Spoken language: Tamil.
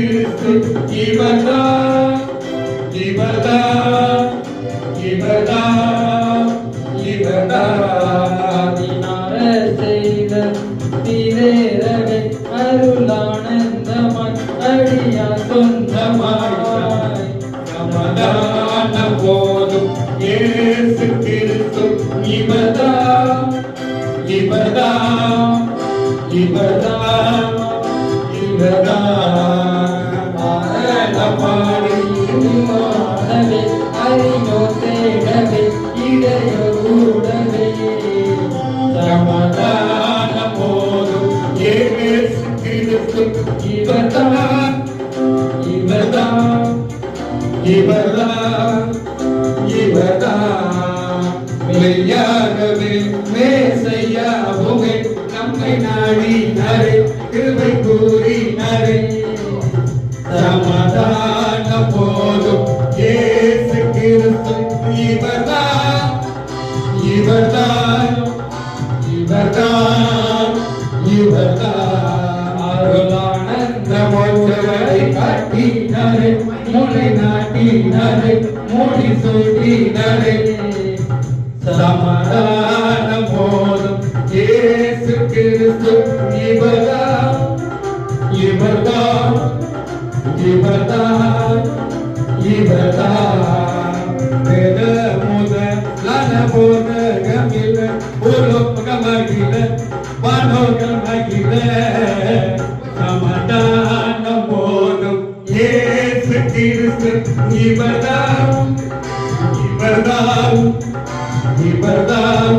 கிறிஸ்து இவர்தான் இவர்தான் இவர்தான் இவர்தான் செய்த திரேரவே அருளானந்தமாய் அடியா சொந்தமாய் சமாதான போதும் இயேசு கிறிஸ்து இவர்தான் இவர்தான் இவர்தான் இவர்தான் ஆனவே அறியோ தேடவே இடையோ கூடவே சமாதான போதும் இயேசு கிறிஸ்து இவர்தான் இவர்தான் இவர்தான் இவர்தான் மெய்யாகவே மேசையாகவே நம்மை நாடினாரே கிருபை கூறினாரே சமாதான போதும் இயேசு கிறிஸ்து இவர்தான் இவர்தான் இவர்தான் இவர்தான் அருளானந்த மோட்சத்தை காட்டினாரே மூளை நாட்டினாரே மூடி சூட்டினாரே சமாதான போதும் இயேசு கிறிஸ்து இவர்தான் இவர்தான் இவர்தான் இவர்தான் வேத முதலான போதகமில்ல பூலோகமகில வானோகமகில சமாதான போதும் இயேசு கிறிஸ்து இவர்தான் இவர்தான் இவர்தான்